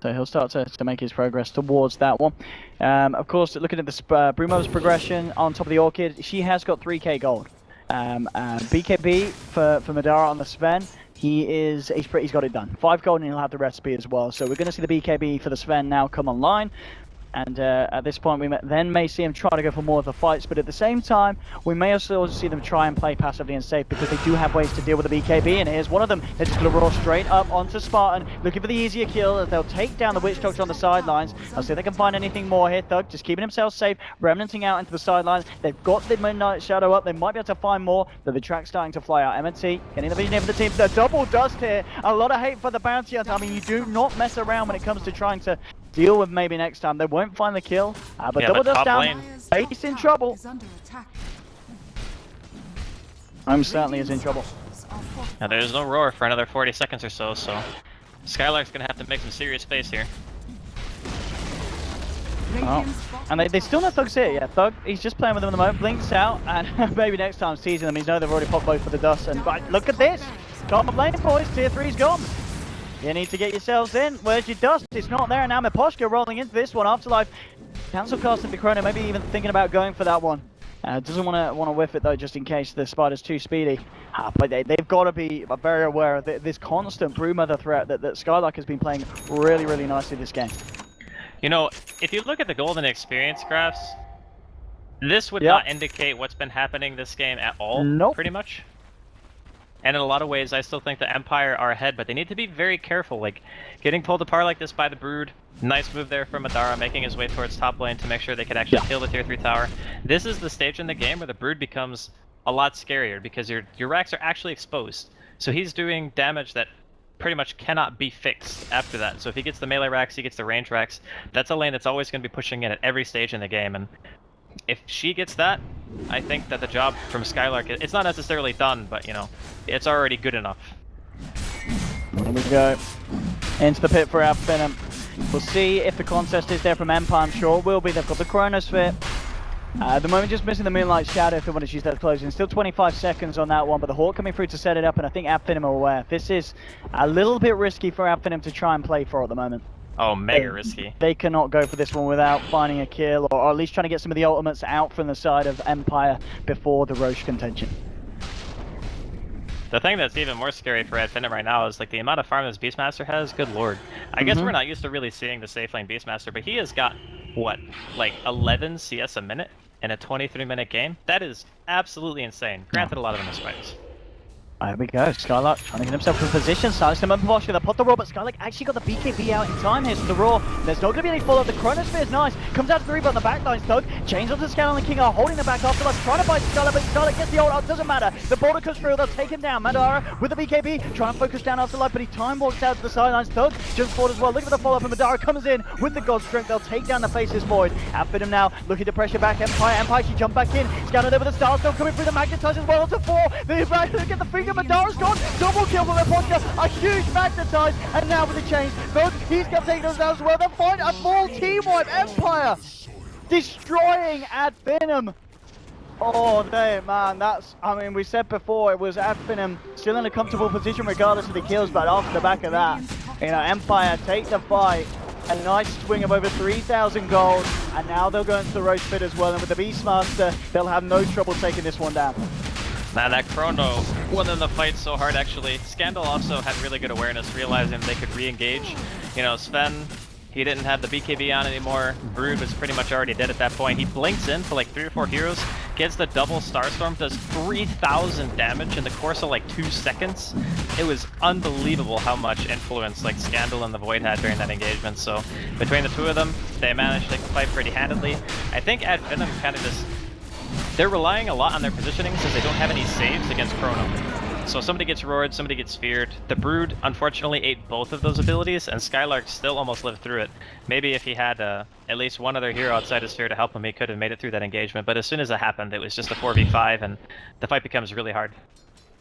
So he'll start to make his progress towards that one. Of course, looking at the Brumo's progression on top of the Orchid, she has got 3k gold. BKB for Madara on the Sven. He's got it done. 5 gold and he'll have the recipe as well. So we're going to see the BKB for the Sven now come online. And at this point, we may see him try to go for more of the fights, but at the same time, we may also see them try and play passively and safe because they do have ways to deal with the BKB, and here's one of them. They're just going to roll straight up onto Spartan, looking for the easier kill as they'll take down the Witch Doctor on the sidelines. I'll see if they can find anything more here. Thug just keeping himself safe, remnanting out into the sidelines. They've got the Midnight Shadow up. They might be able to find more, but the track's starting to fly out. M&T getting the vision in for the team. The double dust here. A lot of hate for the bounty hunter. I mean, you do not mess around when it comes to trying to deal with maybe next time. They won't find the kill, but double dust down. Base in trouble. I'm certainly is in trouble. Now there's no roar for another 40 seconds or so, so Skylark's gonna have to make some serious space here. Oh. And they still know Thug's here, yeah. Thug, he's just playing with them at the moment, blinks out, and maybe next time teasing them. He's know they've already popped both for the dust, and but look at this! Top lane, boys, tier 3's gone. You need to get yourselves in. Where's your dust? It's not there. And now Miposhka rolling into this one. Afterlife cancel casting the Chrono. Maybe even thinking about going for that one. Doesn't want to whiff it though, just in case the Spider's too speedy. But they've got to be very aware of this constant Brewmother threat that Skylark has been playing really, really nicely this game. You know, if you look at the golden experience graphs, this would not indicate what's been happening this game at all. Nope. Pretty much. And in a lot of ways, I still think the Empire are ahead, but they need to be very careful. Like, getting pulled apart like this by the Brood, nice move there from Madara, making his way towards top lane to make sure they can actually kill the tier 3 tower. This is the stage in the game where the Brood becomes a lot scarier because your racks are actually exposed. So he's doing damage that pretty much cannot be fixed after that. So if he gets the melee racks, he gets the range racks, that's a lane that's always going to be pushing in at every stage in the game. And if she gets that, I think that the job from Skylark, it's not necessarily done, but you know, it's already good enough. Here we go. Into the pit for our Finem. We'll see if the contest is there from Empire. I'm sure it will be. They've got the Chronosphere. At the moment, just missing the Moonlight Shadow if they want to use that closing. Still 25 seconds on that one, but the Hawk coming through to set it up, and I think Finem are aware. This is a little bit risky for Finem to try and play for at the moment. Oh, mega risky. They cannot go for this one without finding a kill, or at least trying to get some of the ultimates out from the side of Empire before the Roche contention. The thing that's even more scary for Finem right now is like the amount of farm this Beastmaster has, good lord. I guess we're not used to really seeing the safe lane Beastmaster, but he has got, what, like 11 CS a minute in a 23-minute game? That is absolutely insane. Granted, a lot of them are spikes. There we go, Skylark trying to get himself in position, silencing him up and They put the roar, but Skylark actually got the BKB out in time here, so the roar, there's not going to be any follow-up. The Chronosphere is nice, comes out to the rebound on the backlines, Thug, chains onto the Scout and the King are holding the back after us, trying to fight Skylark, but Skylark gets the ult out, doesn't matter. The border comes through, they'll take him down. Madara with the BKB, trying to focus down Afterlife, but he time walks out to the sidelines. Thug jumps forward as well, looking for the follow-up, and Madara comes in with the God Strength. They'll take down the Faceless Void. Outfit him now, looking to pressure back Empire, she jumped back in, Scout there with the Star Storm coming through the Magnetize as well, to 4. They get the finger, Madara's gone. Double kill from Miposhka, a huge Magnetize, and now with the chains, Thug, he's got taken us down as well. They'll find a full team wipe. Empire destroying Finem. Oh, damn, man, that's, I mean, we said before, it was Finem still in a comfortable position regardless of the kills, but off the back of that, you know, Empire take the fight. A nice swing of over 3,000 gold, and now they'll go into the Roach pit as well, and with the Beastmaster, they'll have no trouble taking this one down. Man, that Chrono won them the fight so hard, actually. Scandal also had really good awareness, realizing they could re-engage. You know, Sven, he didn't have the BKB on anymore. Brood was pretty much already dead at that point. He blinks in for like 3 or 4 heroes, gets the double Starstorm, does 3,000 damage in the course of like 2 seconds. It was unbelievable how much influence like Scandal and the Void had during that engagement. So between the two of them, they managed to take the fight pretty handedly. I think Finem kind of just... They're relying a lot on their positioning since they don't have any saves against Chrono. So somebody gets roared, somebody gets feared. The Brood unfortunately ate both of those abilities, and Skylark still almost lived through it. Maybe if he had at least one other hero outside his sphere to help him, he could have made it through that engagement. But as soon as it happened, it was just a 4v5, and the fight becomes really hard.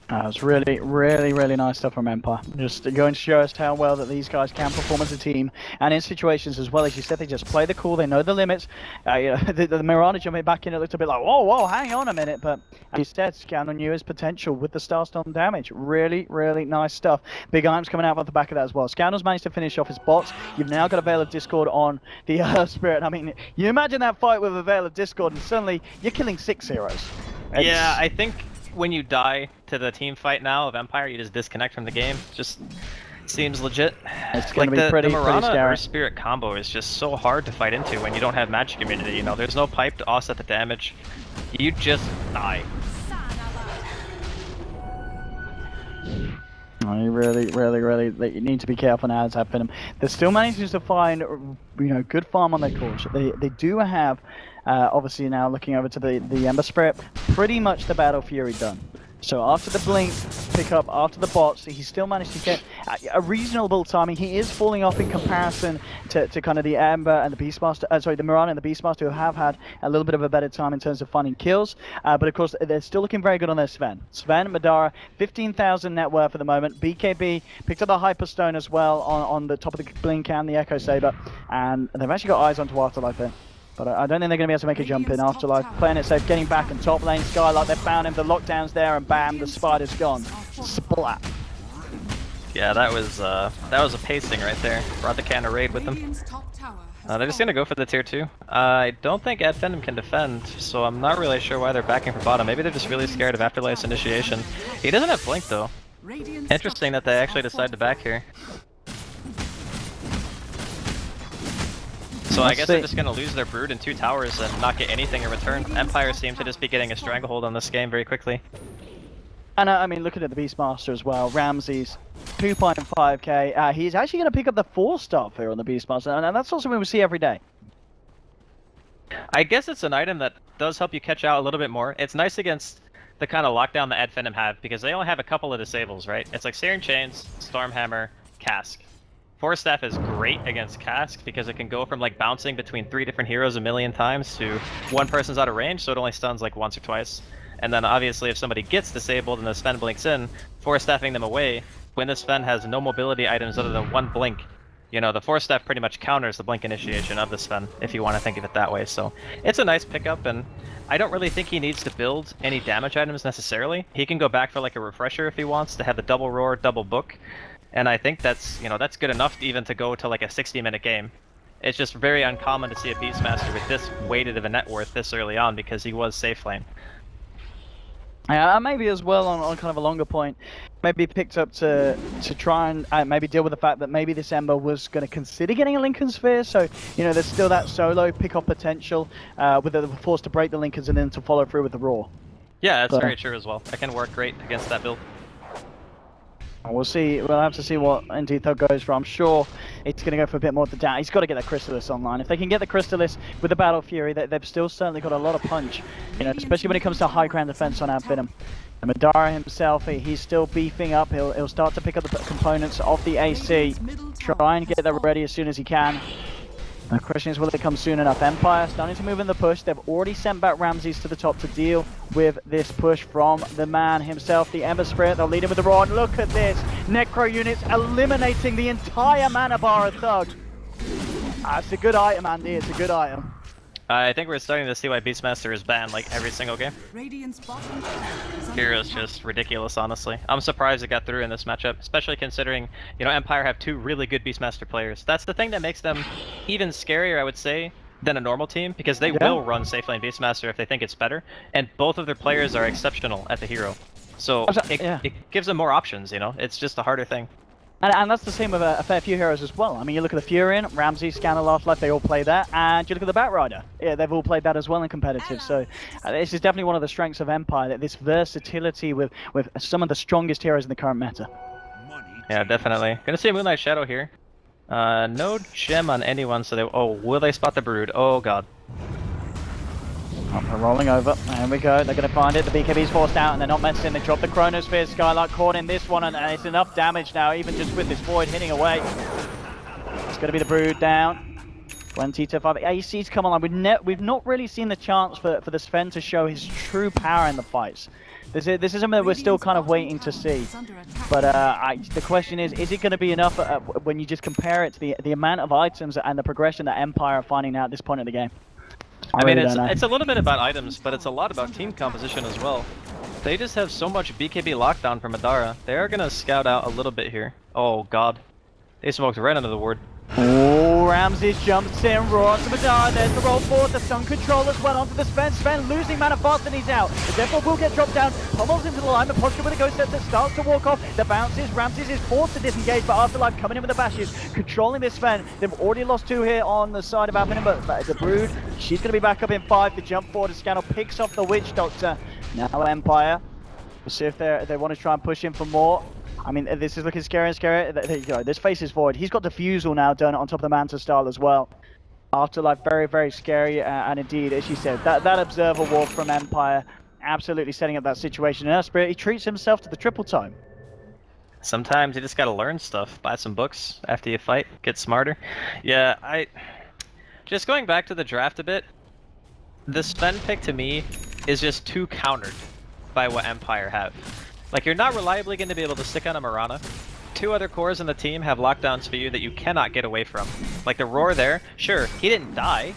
That was really nice stuff from Empire. Just going to show us how well that these guys can perform as a team, and in situations as well. As you said, they just play the cool. They know the limits. You know, the Mirana jumping back in, it looked a bit like, whoa, hang on a minute. But as you said, Scanner knew his potential with the Starstorm damage. Really nice stuff. Big items coming out off the back of that as well. Scanner's managed to finish off his bots. You've now got a Veil of Discord on the Spirit. I mean, you imagine that fight with a Veil of Discord, and suddenly you're killing 6 heroes. Yeah, I think when you die to the team fight now of Empire, you just disconnect from the game. Just seems legit. It's gonna be pretty scary. Or Spirit combo is just so hard to fight into when you don't have magic immunity. You know, there's no pipe to offset the damage. You just die. You really you need to be careful now as happening. They're still managing to find, you know, good farm on their course. They do have, obviously now looking over to the Ember Spirit, pretty much the Battle Fury done. So after the blink pickup, after the bots, he still managed to get a reasonable timing. He is falling off in comparison to kind of the Ember and the Beastmaster, sorry, the Mirana and the Beastmaster, who have had a little bit of a better time in terms of finding kills. But of course, they're still looking very good on their Sven. Sven, Madara, 15,000 net worth at the moment. BKB picked up the Hyperstone as well on the top of the blink and the Echo Saber. And they've actually got eyes onto Afterlife here. But I don't think they're going to be able to make a jump in. Afterlife playing it safe, getting back in top lane. Skylark, they've found him. The lockdown's there, and bam, the spider's gone. Splat. Yeah, that was a pacing right there. Brought the can of raid with them. They're just going to go for the tier 2. I don't think Finem can defend, so I'm not really sure why they're backing for bottom. Maybe they're just really scared of Afterlife's initiation. He doesn't have blink though. Interesting that they actually decide to back here. So I guess they're just going to lose their Brood in 2 towers and not get anything in return. Empire seems to just be getting a stranglehold on this game very quickly. And I mean, looking at the Beastmaster as well, Ramses, 2.5k. He's actually going to pick up the 4-star here on the Beastmaster, and that's also what we see every day. I guess it's an item that does help you catch out a little bit more. It's nice against the kind of lockdown that Finem have, because they only have a couple of disables, right? It's like Searing Chains, Stormhammer, Cask. Force Staff is great against Cask because it can go from like bouncing between 3 different heroes a million times to one person's out of range, so it only stuns like once or twice. And then obviously if somebody gets disabled and the Sven blinks in, Force Staffing them away, when the Sven has no mobility items other than 1 blink, you know, the Force Staff pretty much counters the blink initiation of the Sven, if you want to think of it that way. So it's a nice pickup, and I don't really think he needs to build any damage items necessarily. He can go back for like a refresher if he wants to have the double roar, double book. And I think that's, you know, that's good enough even to go to like a 60-minute game. It's just very uncommon to see a Beastmaster with this weighted of a net worth this early on because he was safe lane. Maybe as well on kind of a longer point, maybe picked up to try and maybe deal with the fact that maybe this Ember was going to consider getting a Lincoln Sphere, so you know there's still that solo pick-up potential with the force to break the Lincolns and then to follow through with the Roar. Yeah, that's very true as well. That can work great against that build. We'll see. We'll have to see what indeed Thug goes for. I'm sure it's going to go for a bit more of the down. He's got to get that Crystallis online. If they can get the Crystallis with the Battle Fury, they've still certainly got a lot of punch. You know, especially when it comes to high ground defense on Finem. And Madara himself, he's still beefing up. He'll start to pick up the components of the AC. Try and get that ready as soon as he can. The question is, will it come soon enough? Empire starting to move in the push. They've already sent back Ramses to the top to deal with this push from the man himself, the Ember Spirit. They'll lead him with the Roar. And look at this. Necro units eliminating the entire mana bar of Thug. It's a good item, Andy. It's a good item. I think we're starting to see why Beastmaster is banned like every single game. Hero's just ridiculous, honestly. I'm surprised it got through in this matchup, especially considering, you know, Empire have 2 really good Beastmaster players. That's the thing that makes them even scarier, I would say, than a normal team, because they will run safe lane Beastmaster if they think it's better, and both of their players are exceptional at the hero. So it gives them more options, you know? It's just a harder thing. And that's the same with a fair few heroes as well. I mean, you look at the Furion, Ramsey, Scanner, Afterlife, they all play that. And you look at the Batrider. Yeah, they've all played that as well in competitive. So this is definitely one of the strengths of Empire, that this versatility with some of the strongest heroes in the current meta. Yeah, definitely. Gonna see a Moonlight Shadow here. No gem on anyone, so they... Oh, will they spot the Brood? Oh, God. Oh, they're rolling over. There we go. They're going to find it. The BKB's forced out, and they're not messing. They drop the Chronosphere. Skylark caught in this one, and it's enough damage now, even just with this Void hitting away. It's going to be the Brood down. 20 to 5. AC's come on. We've not really seen the chance for the Sven to show his true power in the fights. This is something that we're still kind of waiting to see. But the question is it going to be enough when you just compare it to the amount of items and the progression that Empire are finding out at this point in the game? I mean, it's a little bit about items, but it's a lot about team composition as well. They just have so much BKB lockdown from Madara. They are going to scout out a little bit here. Oh, God. They smoked right under the ward. Oh, Ramses jumps in, roars to Madara, there's the roll forward, the stun control as well onto the Sven. Sven losing mana fast and he's out. The Devil will get dropped down, pummels into the line, but Posture with a ghost set that starts to walk off. The bounces, Ramses is forced to disengage, but Afterlife coming in with the bashes, controlling this Sven. They've already lost 2 here on the side of Abinin, but the Brood, she's going to be back up in 5. The jump forward as Scannel picks off the Witch Doctor. Now Empire, we'll see if they want to try and push in for more. I mean, this is looking scary and scary. There you go. This face is Void. He's got Diffusal now done on top of the Manta style as well. Afterlife, very, very scary. And indeed, as you said, that Observer Wall from Empire absolutely setting up that situation. And Spirit, he treats himself to the triple time. Sometimes you just gotta learn stuff. Buy some books after you fight. Get smarter. Yeah, just going back to the draft a bit, the Sven pick to me is just too countered by what Empire have. Like, you're not reliably going to be able to stick on a Mirana. 2 other cores in the team have lockdowns for you that you cannot get away from. Like the Roar there, sure, he didn't die,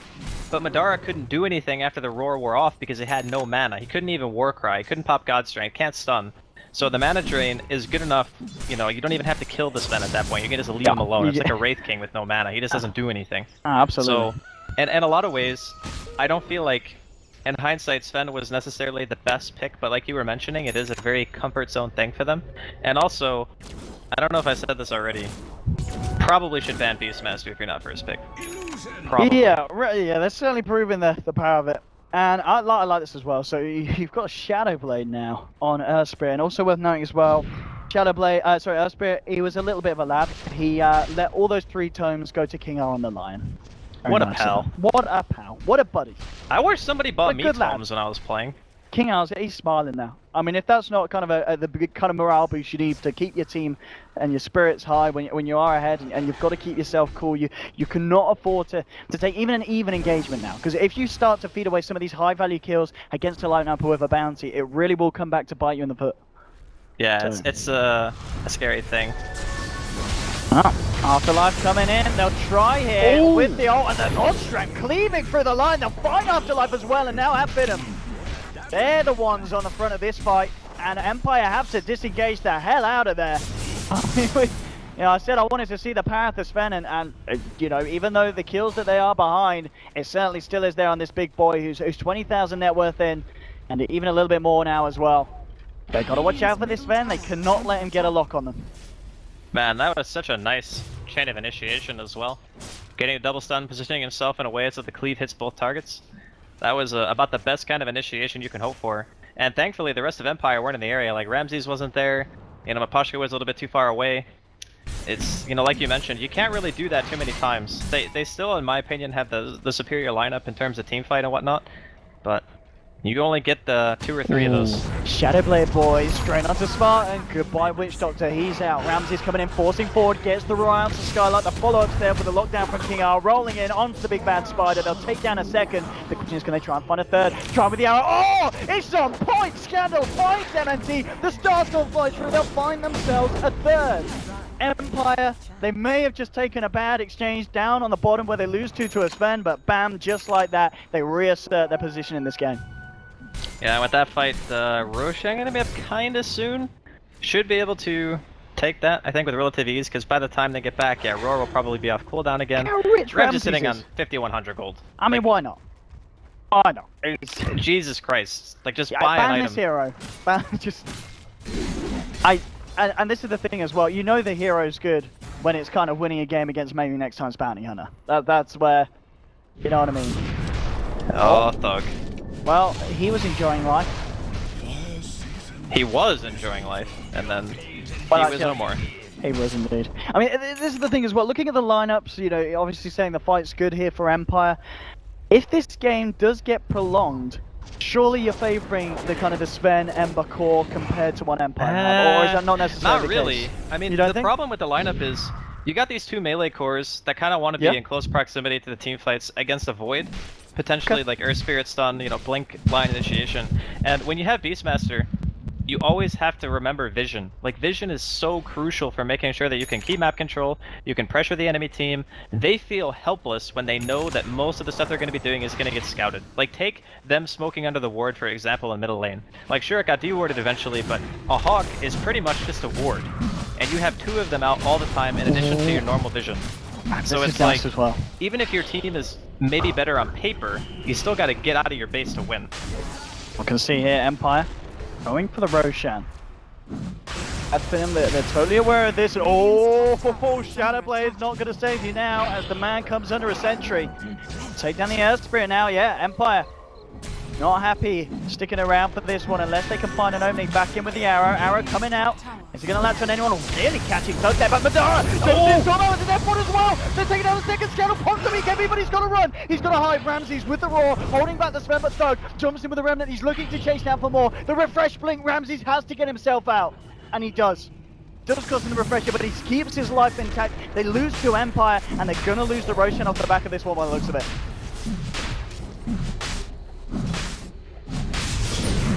but Madara couldn't do anything after the Roar wore off because he had no mana. He couldn't even Warcry, he couldn't pop God Strength, can't stun. So the mana drain is good enough, you know, you don't even have to kill the Sven at that point. You can just leave him alone. It's like a Wraith King with no mana. He just doesn't do anything. Absolutely. So, and in a lot of ways, I don't feel like in hindsight, Sven was necessarily the best pick, but like you were mentioning, it is a very comfort zone thing for them. And also, I don't know if I said this already, probably should ban Beastmaster if you're not first pick. Probably. Yeah, that's certainly proven the power of it. And I like this as well. So you've got Shadowblade now on Earthspirit, and also worth noting as well, Earthspirit, he was a little bit of a lad. He let all those 3 tomes go to King R on the Lion. What a pal. What a pal. What a buddy. I wish somebody bought me tomes when I was playing. King R's, he's smiling now. I mean, if that's not kind of the big kind of morale boost you need to keep your team and your spirits high when you are ahead, and you've got to keep yourself cool, you cannot afford to take even an even engagement now. Because if you start to feed away some of these high value kills against a lineup with a bounty, it really will come back to bite you in the foot. Yeah, so. It's a scary thing. Afterlife coming in, they'll try here with the ult and the God Strength cleaving through the line. They'll find Afterlife as well, and now have Finem. They're the ones on the front of this fight, and Empire have to disengage the hell out of there. I said I wanted to see the power of the Sven, and you know, even though the kills that they are behind, it certainly still is there on this big boy who's 20,000 net worth in, and even a little bit more now as well. They gotta watch out for this Sven. They cannot let him get a lock on them. Man, that was such a nice chain of initiation as well. Getting a double stun, positioning himself in a way so the cleave hits both targets. That was about the best kind of initiation you can hope for. And thankfully the rest of Empire weren't in the area. Like Ramses wasn't there, you know, Mapashka was a little bit too far away. It's, you know, like you mentioned, you can't really do that too many times. They still, in my opinion, have the superior lineup in terms of team fight and whatnot, but you only get the 2 or 3 of those. Shadowblade boys, straight onto Spartan. Goodbye, Witch Doctor. He's out. Ramsey's coming in, forcing forward, gets the Royal to Skylight. The follow-up's there with the lockdown from King R. Rolling in onto the big bad spider. They'll take down a second. The question is, can they try and find a third? Try with the arrow. Oh, it's on point. Scandal finds MNT. The Starstorm flies through. They'll find themselves a third. Empire, they may have just taken a bad exchange down on the bottom where they lose 2 to a Sven, but bam, just like that, they reassert their position in this game. Yeah, with that fight, Roshan gonna be up kinda soon. Should be able to take that, I think, with relative ease, because by the time they get back, yeah, Roar will probably be off cooldown again. Rev's just sitting on 5,100 gold. I mean, why not? Why not? Jesus Christ. Like, just buy an item. Ban this hero. And this is the thing as well, you know the hero's good when it's kind of winning a game against maybe next time's bounty hunter. That's where, you know what I mean? Oh, Thug. Well, he was enjoying life. He was enjoying life, and then he was no more. He was indeed. I mean, this is the thing as well, looking at the lineups, you know, obviously saying the fight's good here for Empire. If this game does get prolonged, Surely you're favouring the kind of the Sven Ember core compared to what Empire have, or is that not necessarily Not really. the case? I mean, the problem with the lineup is you got these two melee cores that kind of want to be in close proximity to the team fights against a Void, potentially like Earth Spirit stun, you know, blink line initiation, and when you have Beastmaster, you always have to remember vision. Like, vision is so crucial for making sure that you can keep map control, you can pressure the enemy team. They feel helpless when they know that most of the stuff they're going to be doing is going to get scouted. Like, take them smoking under the ward, for example, in middle lane. Like, sure, it got dewarded eventually, but a Hawk is pretty much just a ward. And you have two of them out all the time in addition to your normal vision. So it's like, even if your team is maybe better on paper, you still got to get out of your base to win. We can see here, Empire going for the Roshan. At Finem, they're totally aware of this. Oh, Shadowblade's not going to save you now as the man comes under a sentry. Take down the Earth Spirit now, yeah, Empire. Not happy sticking around for this one unless they can find an opening. Back in with the arrow. Arrow coming out. Is he going to latch on anyone? Really catching Thug there, but Madara! He's gone over to their foot as well! They're taking down the second scale. Punks the BKB, but he's got to run! He's got to hide. Ramsey's with the Roar, holding back the Sven, but Thug jumps in with the Remnant. He's looking to chase down for more. The refresh blink, Ramsey has to get himself out. And he does. Does cost him the refresher, but he keeps his life intact. They lose to Empire, and they're going to lose the Roshan off the back of this one by the looks of it.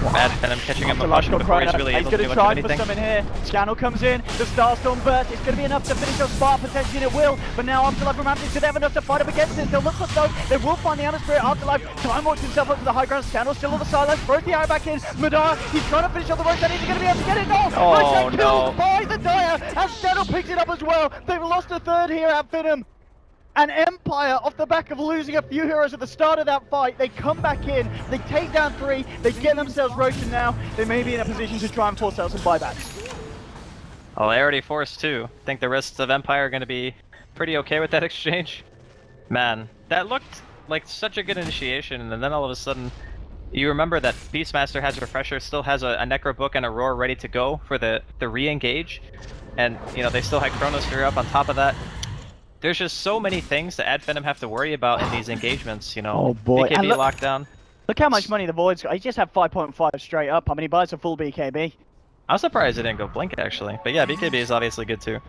And I'm catching up on Marshall before he's really able to do much of anything. He's going to try for some in here. Channel comes in, the Starstorm burst. It's going to be enough to finish off Spark, potentially, and it will. But now Afterlife and Ramsey should have enough to fight up against it. They'll look for Thug. They will find the Spirit. Afterlife time walks himself up to the high ground. Channel still on the sideline. Throws the arrow back in. Madara, he's trying to finish off the Roshan. Is he going to be able to get it? No! Oh, Roshan killed by the Dire, and Channel picks it up as well. They've lost a third here at Finem. And Empire, off the back of losing a few heroes at the start of that fight, they come back in, they take down 3, they get themselves Roshan now. They may be in a position to try and force out some buybacks. Oh, they already forced 2. I think the rest of Empire are going to be pretty okay with that exchange. Man, that looked like such a good initiation, and then all of a sudden, you remember that Beastmaster has Refresher, still has a Necro Book and a Roar ready to go for the re-engage. And, you know, they still had Chronosphere up on top of that. There's just so many things that Finem have to worry about in these engagements, you know. Oh boy. BKB lockdown. Look how much money the Void's got. He just had 5.5 straight up. I mean, he buys a full BKB. I'm surprised it didn't go Blink, actually. But yeah, BKB is obviously good too.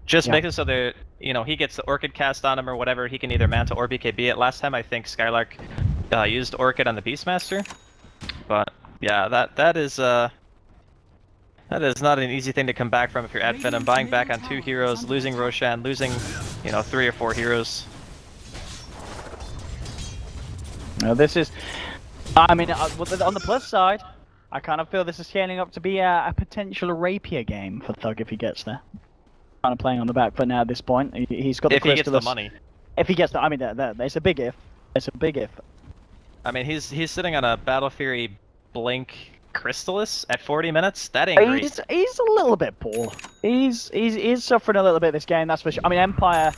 Just makes it so that, you know, he gets the Orchid cast on him or whatever, he can either Manta or BKB it. Last time I think Skylark used Orchid on the Beastmaster. But yeah, that is not an easy thing to come back from if you're at Finem. Buying back on 2 heroes, losing Roshan, losing, you know, 3 or 4 heroes. No, this is, I mean, on the plus side, I kind of feel this is scaling up to be a potential rapier game for Thug if he gets there. Kind of playing on the back foot now at this point. He's got the If he gets the money. If he gets the, I mean, it's a big if. It's a big if. I mean, he's sitting on a Battle Fury Blink Crystallis at 40 minutes. That ain't great. He's a little bit poor. He's suffering a little bit this game, that's for sure. I mean, Empire,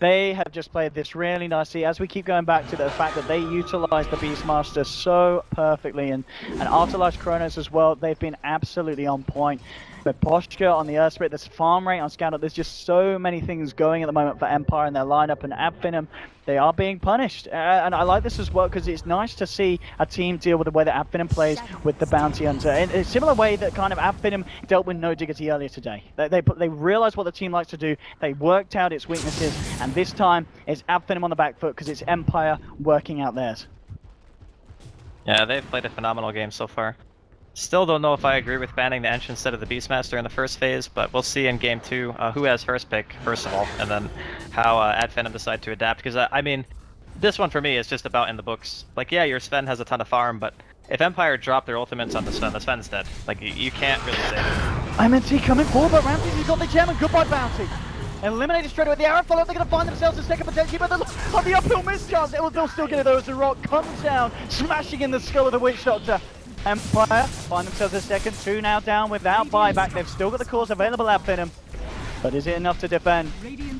they have just played this really nicely. As we keep going back to the fact that they utilize the Beastmaster so perfectly, and Afterlife's Chronos as well, they've been absolutely on point. The posture on the Earth Spirit, there's farm rate on Scandal, there's just so many things going at the moment for Empire in their lineup, and at Finem, they are being punished. And I like this as well because it's nice to see a team deal with the way that Finem plays with the Bounty Hunter. In a similar way that kind of Finem dealt with No Diggity earlier today. They realized what the team likes to do, they worked out its weaknesses, and this time it's Finem on the back foot because it's Empire working out theirs. Yeah, they've played a phenomenal game so far. Still don't know if I agree with banning the Ench instead of the Beastmaster in the first phase, but we'll see in game 2 who has first pick, first of all, and then how Finem decide to adapt. Because, I mean, this one for me is just about in the books. Like, yeah, your Sven has a ton of farm, but if Empire drop their ultimates on the Sven's dead. Like, you can't really save it. MNT coming forward, but Ramsey's got the gem, and goodbye Bounty. Eliminated straight away. The arrow follow-up, they're going to find themselves a second potentially, but on the uphill miss chance, they'll still get it though as the rock comes down, smashing in the skull of the Witch Doctor. Empire find themselves a second, 2 now down without buyback. They've still got the cores available at Finem, but is it enough to defend?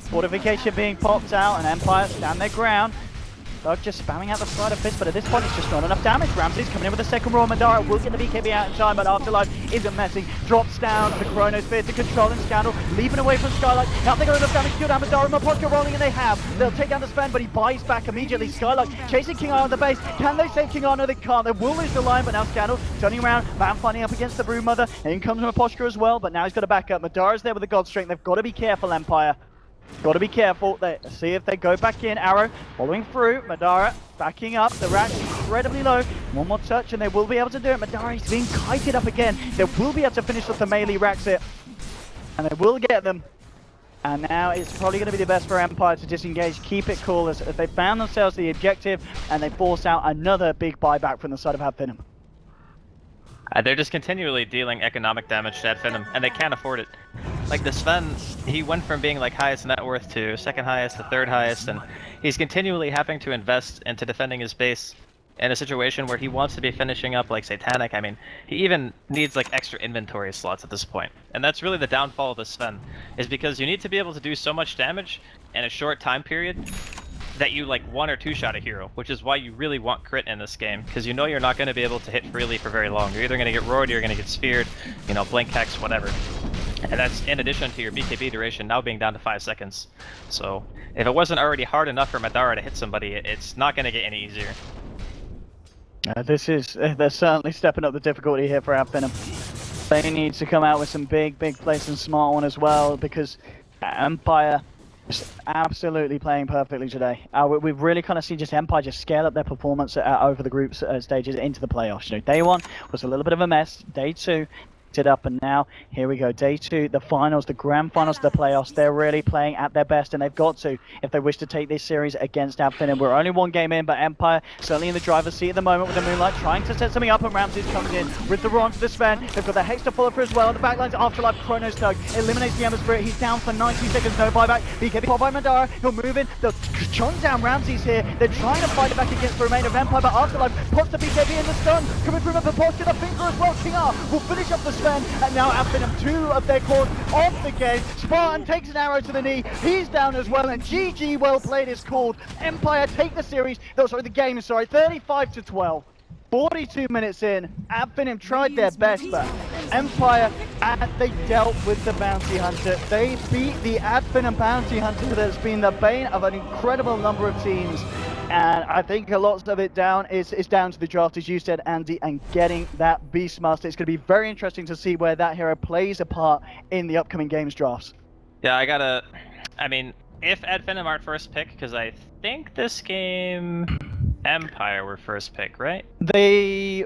Fortification being popped out, and Empire stand their ground. Thug just spamming out the slider fist, but at this point it's just not enough damage. Ramsey's coming in with a second roar. Madara will get the BKB out in time, but Afterlife isn't messing. Drops down the Chronosphere to control and Scandal, leaping away from Skylight. Now they got enough damage to kill down Madara. Mapochka rolling, and they have. They'll take down the Sven, but he buys back immediately. Skylight chasing King Eye on the base. Can they save King Eye? No, they can't. They will lose the line, but now Scandal turning around. Van fighting up against the Broodmother. In comes Mapochka as well, but now he's got to back up. Madara's there with the God Strength. They've got to be careful, Empire. Got to be careful. See if they go back in. Arrow following through. Madara backing up. The Rat's incredibly low. One more touch and they will be able to do it. Madara is being kited up again. They will be able to finish off the melee racks here. And they will get them. And now it's probably going to be the best for Empire to disengage, keep it cool as they found themselves the objective and they force out another big buyback from the side of Finem. They're just continually dealing economic damage to Finem, and they can't afford it. Like the Sven, he went from being like highest net worth to second highest to third highest, and he's continually having to invest into defending his base in a situation where he wants to be finishing up like Satanic. I mean, he even needs like extra inventory slots at this point. And that's really the downfall of the Sven, is because you need to be able to do so much damage in a short time period that you like one or two shot a hero, which is why you really want crit in this game, because you know you're not going to be able to hit freely for very long. You're either going to get roared, or you're going to get speared, you know, blink hex, whatever. And that's in addition to your BKB duration now being down to 5 seconds. So if it wasn't already hard enough for Madara to hit somebody, it's not going to get any easier. They're certainly stepping up the difficulty here for Finem. They need to come out with some big plays and smart one as well, because Empire is absolutely playing perfectly today. We've really kind of seen just Empire just scale up their performance over the group stages into the playoffs. You know, day one was a little bit of a mess. Day two, it up, and now here we go. Day two, the finals, the grand finals of the playoffs. They're really playing at their best, and they've got to if they wish to take this series against Finem. We're only one game in, but Empire certainly in the driver's seat at the moment with the Moonlight trying to set something up, and Ramses comes in with the Ron to the Sven. They've got the Hex to follow through as well. On the backlines, Afterlife, Chronos Tug eliminates the Ember Spirit. He's down for 90 seconds, no buyback. BKB popped by Madara. He'll move in. They'll chunk down Ramses here. They're trying to fight it back against the remainder of Empire, but Afterlife pops the BKB in the stun. Coming through with the Porsche to the finger as well. King R will finish up the Sven, and now Finem, 2 of their cores off the game. Spartan takes an arrow to the knee. He's down as well, and GG, well played is called. Empire take the series, the game, 35-12. 42 minutes in, Finem tried their best, but Empire, they dealt with the Bounty Hunter. They beat the Finem Bounty Hunter that's been the bane of an incredible number of teams. And I think a lot of it is down to the draft, as you said, Andy, and getting that Beastmaster. It's going to be very interesting to see where that hero plays a part in the upcoming games drafts. Yeah, I mean, if Finem aren't first pick, because I think this game Empire were first pick, right? They